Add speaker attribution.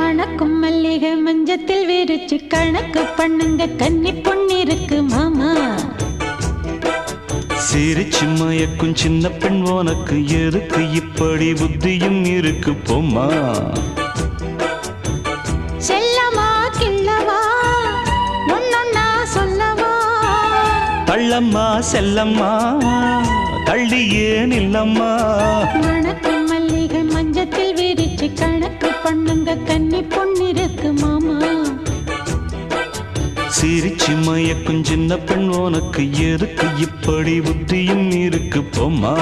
Speaker 1: மணக்கும் மல்லிகை மஞ்சத்தில் விரிச்சு கணக்கு பண்ணுங்க கன்னி பொண்ணிருக்கு மாமா.
Speaker 2: சிரிச்சு மயக்கும் சின்ன பெண் உனக்கு எதுக்கு இப்படி புத்தியும் இருக்கு போம்மா.
Speaker 1: செல்லமா கிள்ளவா ஒன்னொன்னா சொல்லவா.
Speaker 2: தள்ளம்மா செல்லம்மா தள்ளியே நில்லம்மா.
Speaker 1: மணக்கும் மல்லிகை மஞ்சத்தில் விரிச்சு கணக்கு பண்ணுங்க கன்னி பொண்ணிருக்கு மாமா.
Speaker 2: சிரிச்சு மயக்கும் சின்ன பெண் உனக்கு எதுக்கு இப்படி புத்தியும் இருக்கு போம்மா.